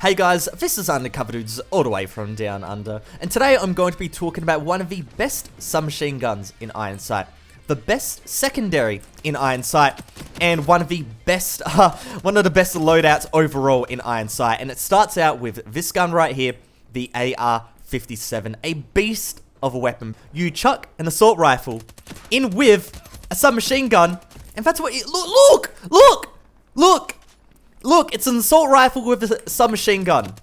Hey guys, this is Undercover Dudes all the way from down under, and today I'm going to be talking about one of the best submachine guns in Ironsight, the best secondary in Ironsight, and one of the best loadouts overall in Ironsight. And it starts out with this gun right here, the AR-57, a beast of a weapon. You chuck an assault rifle in with a submachine gun, and that's what you look, it's an assault rifle with a submachine gun.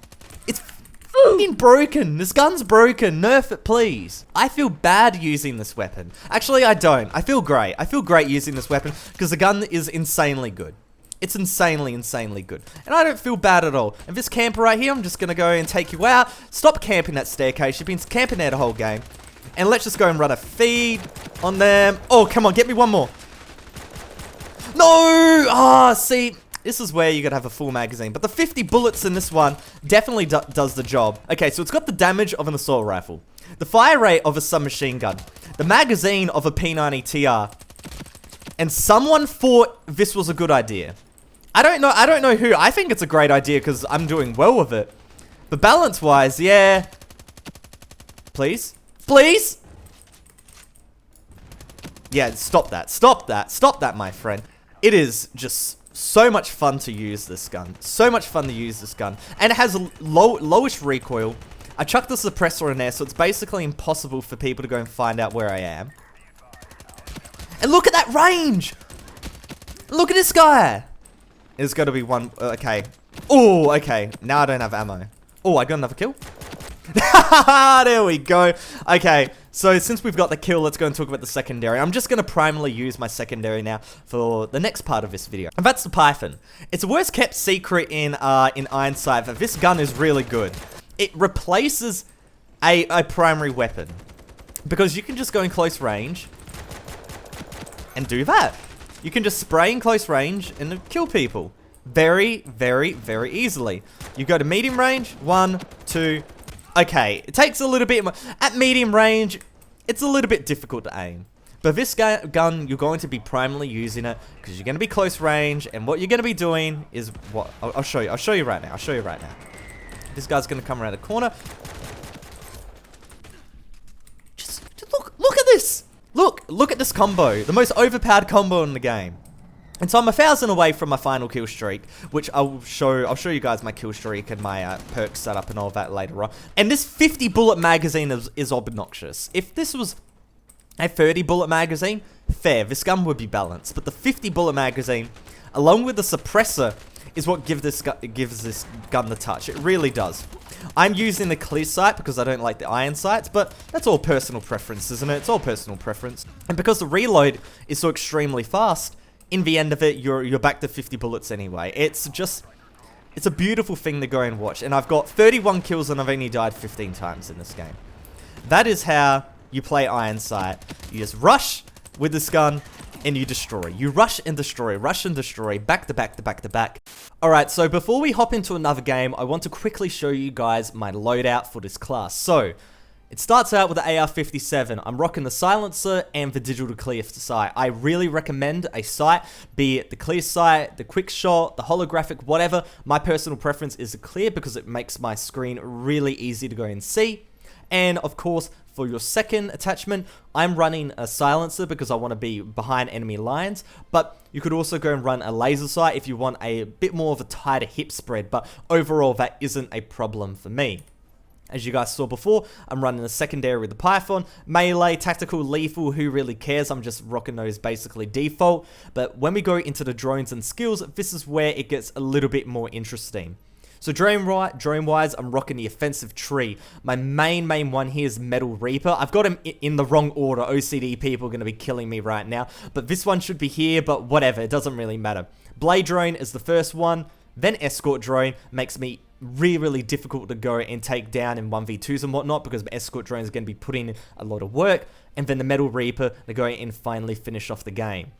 It's f***ing broken. This gun's broken. Nerf it, please. I feel bad using this weapon. Actually, I don't. I feel great. I feel great using this weapon because the gun is insanely good. It's insanely good. And I don't feel bad at all. And this camper right here, I'm just going to go and take you out. Stop camping that staircase. You've been camping there the whole game. And let's just go and run a feed on them. Oh, come on. Get me one more. No! Ah, see... This is where you gotta have a full magazine. But the 50 bullets in this one definitely does the job. Okay, so it's got the damage of an assault rifle, the fire rate of a submachine gun, the magazine of a P90 TR, and someone thought this was a good idea. I don't know who. I think it's a great idea because I'm doing well with it. But balance-wise, yeah. Please? Please? Yeah, stop that, my friend. It is just... so much fun to use this gun. And it has a lowest recoil. I chucked the suppressor in there, so it's basically impossible for people to go and find out where I am. And look at that range! Look at this guy! There's got to be one... okay. Oh, okay. Now I don't have ammo. Oh, I got another kill? There we go. Okay, so since we've got the kill, let's go and talk about the secondary. I'm just going to primarily use my secondary now for the next part of this video. And that's the Python. It's a worst kept secret in Ironsight that this gun is really good. It replaces a primary weapon. Because you can just go in close range and do that. You can just spray in close range and kill people. Very easily. You go to medium range, 1, 2... Okay, it takes a little bit more. At medium range, it's a little bit difficult to aim. But this gun, you're going to be primarily using it because you're going to be close range, and what you're going to be doing is what I'll show you. I'll show you right now. This guy's going to come around the corner. Just look at this. Look at this combo. The most overpowered combo in the game. And so I'm 1,000 away from my final kill streak, which I'll show you guys my kill streak and my perks setup and all that later on. And this 50 bullet magazine is obnoxious. If this was a 30 bullet magazine, fair, this gun would be balanced. But the 50 bullet magazine, along with the suppressor, is what gives this gun the touch. It really does. I'm using the clear sight because I don't like the iron sights, but that's all personal preference, isn't it? It's all personal preference. And because the reload is so extremely fast, in the end of it, you're back to 50 bullets anyway. It's a beautiful thing to go and watch. And I've got 31 kills and I've only died 15 times in this game. That is how you play Ironsight. You just rush with this gun and you destroy. You rush and destroy, back to back. Alright, so before we hop into another game, I want to quickly show you guys my loadout for this class. So, it starts out with the AR-57. I'm rocking the silencer and the digital clear sight. I really recommend a sight, be it the clear sight, the quick shot, the holographic, whatever. My personal preference is the clear because it makes my screen really easy to go and see. And of course, for your second attachment, I'm running a silencer because I want to be behind enemy lines. But you could also go and run a laser sight if you want a bit more of a tighter hip spread. But overall, that isn't a problem for me. As you guys saw before, I'm running a secondary with the Python, melee, tactical, lethal, who really cares? I'm just rocking those basically default. But when we go into the drones and skills, this is where it gets a little bit more interesting. So drone-wise, I'm rocking the offensive tree. My main one here is Metal Reaper. I've got him in the wrong order. OCD people are going to be killing me right now. But this one should be here, but whatever, it doesn't really matter. Blade Drone is the first one. Then Escort Drone makes me really difficult to go and take down in 1v2s and whatnot because the Escort Drone is going to be putting in a lot of work. And then the Metal Reaper to go and finally finish off the game.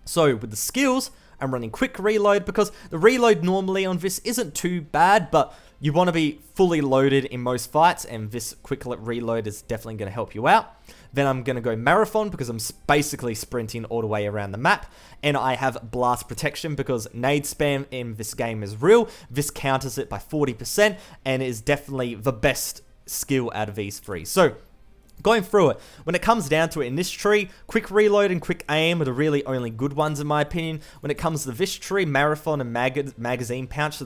So with the skills, I'm running quick reload because the reload normally on this isn't too bad, but you want to be fully loaded in most fights, and this quick reload is definitely going to help you out. Then I'm going to go Marathon because I'm basically sprinting all the way around the map. And I have Blast Protection because nade spam in this game is real. This counters it by 40% and is definitely the best skill out of these three. So, going through it, when it comes down to it in this tree, quick reload and quick aim are the really only good ones in my opinion. When it comes to this tree, Marathon and magazine pouch are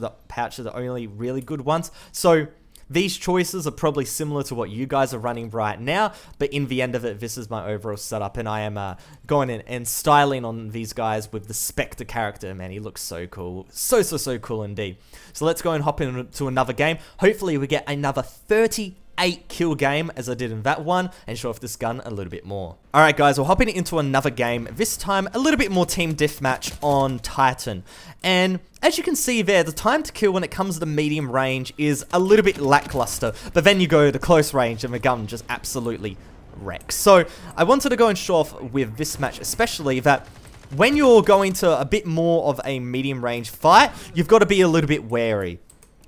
the only really good ones. So, these choices are probably similar to what you guys are running right now, but in the end of it, this is my overall setup, and I am going in and styling on these guys with the Spectre character. Man, he looks so cool. So cool indeed. So let's go and hop into another game. Hopefully we get another 38 kill game as I did in that one and show off this gun a little bit more. Alright guys, we're hopping into another game, this time a little bit more team deathmatch on Titan. And as you can see there, the time to kill when it comes to the medium range is a little bit lackluster, but then you go to close range and the gun just absolutely wrecks. So I wanted to go and show off with this match especially that when you're going to a bit more of a medium range fight, you've got to be a little bit wary.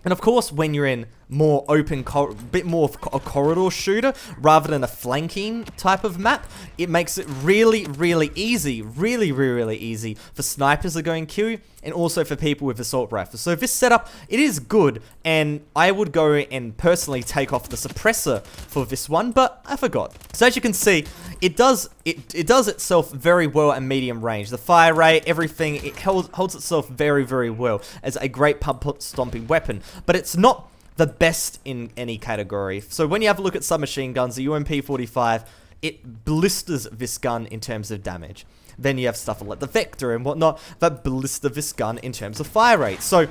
And of course, when you're in more open, bit more of a corridor shooter rather than a flanking type of map, it makes it really easy, really easy for snipers to go and kill you, and also for people with assault rifles. So this setup, it is good, and I would go and personally take off the suppressor for this one, but I forgot. So as you can see, it does itself very well at medium range. The fire rate, everything, it holds itself very well as a great pub stomping weapon, but it's not the best in any category. So when you have a look at submachine guns, the UMP-45, it blisters this gun in terms of damage. Then you have stuff like the Vector and whatnot that blister this gun in terms of fire rate. So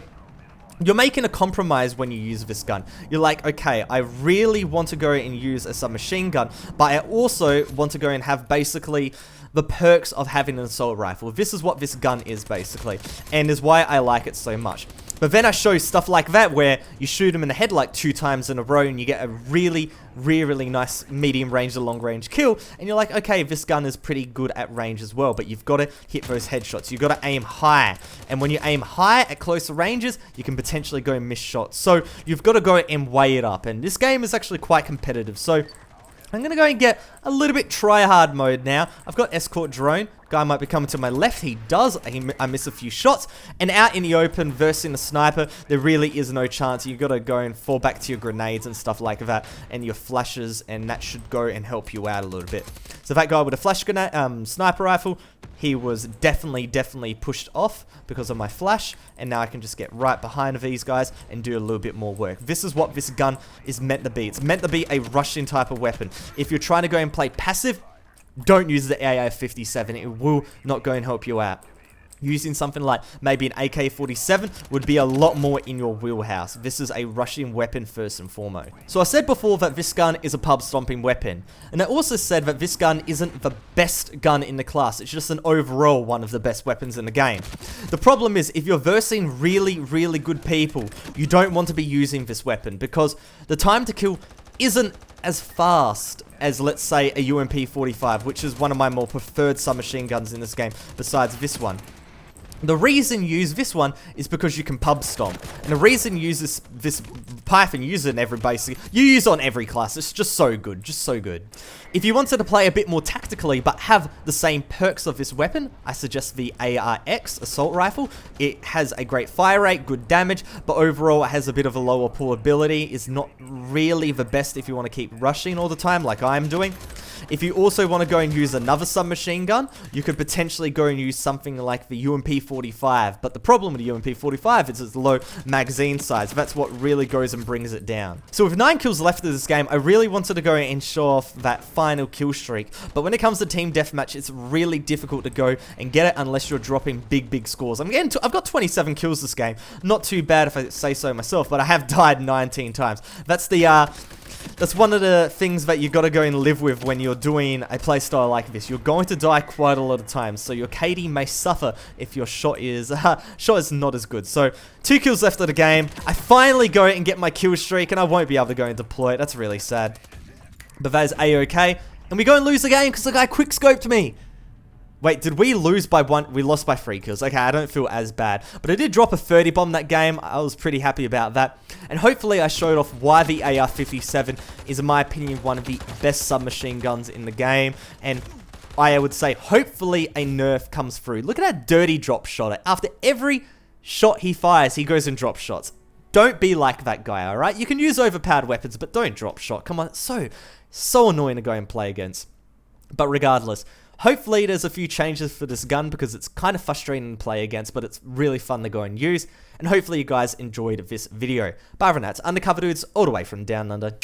you're making a compromise when you use this gun. You're like, okay, I really want to go and use a submachine gun, but I also want to go and have basically the perks of having an assault rifle. This is what this gun is basically, and is why I like it so much. But then I show stuff like that where you shoot him in the head like 2 times in a row and you get a really nice medium range to long range kill, and you're like, okay, this gun is pretty good at range as well, but you've got to hit those headshots. You've got to aim high, and when you aim high at closer ranges, you can potentially go and miss shots. So you've got to go and weigh it up, and this game is actually quite competitive. So I'm going to go and get a little bit try-hard mode now. I've got escort drone. Guy might be coming to my left. He does. I miss a few shots. And out in the open versus a sniper, there really is no chance. You've got to go and fall back to your grenades and stuff like that, and your flashes, and that should go and help you out a little bit. So that guy with a flash grenade, sniper rifle, he was definitely pushed off because of my flash, and now I can just get right behind these guys and do a little bit more work. This is what this gun is meant to be. It's meant to be a rushing type of weapon. If you're trying to go and play passive, don't use the AI-57. It will not go and help you out. Using something like maybe an AK-47 would be a lot more in your wheelhouse. This is a rushing weapon first and foremost. So I said before that this gun is a pub stomping weapon. And I also said that this gun isn't the best gun in the class. It's just an overall one of the best weapons in the game. The problem is if you're versing really good people, you don't want to be using this weapon because the time to kill isn't as fast as, let's say, a UMP-45, which is one of my more preferred submachine guns in this game, besides this one. The reason you use this one is because you can pub stomp. And the reason you use this Python, use it in every basic, you use it on every class. It's just so good, just so good. If you wanted to play a bit more tactically, but have the same perks of this weapon, I suggest the Arx Assault Rifle. It has a great fire rate, good damage, but overall it has a bit of a lower pullability. It's not really the best if you want to keep rushing all the time like I'm doing. If you also want to go and use another submachine gun, you could potentially go and use something like the UMP-45. But the problem with the UMP-45 is its low magazine size. That's what really goes and brings it down. So with 9 kills left of this game, I really wanted to go and show off that final kill streak. But when it comes to team deathmatch, it's really difficult to go and get it unless you're dropping big scores. I've got 27 kills this game. Not too bad if I say so myself, but I have died 19 times. That's one of the things that you got to go and live with when you're doing a playstyle like this. You're going to die quite a lot of times, so your KD may suffer if your shot is not as good. So 2 kills left of the game. I finally go and get my kill streak, and I won't be able to go and deploy it. That's really sad. But that is A-okay. And we go and lose the game because the guy quickscoped me. Wait, did we lose by 1? We lost by 3 kills. Okay, I don't feel as bad. But I did drop a 30 bomb that game. I was pretty happy about that. And hopefully I showed off why the AR-57 is, in my opinion, one of the best submachine guns in the game. And I would say, hopefully, a nerf comes through. Look at that dirty drop shot. After every shot he fires, he goes and drops shots. Don't be like that guy, alright? You can use overpowered weapons, but don't drop shot. Come on, it's so annoying to go and play against. But regardless, hopefully there's a few changes for this gun because it's kind of frustrating to play against, but it's really fun to go and use. And hopefully you guys enjoyed this video. But other than that, it's Undercover Dudes all the way from Down Under.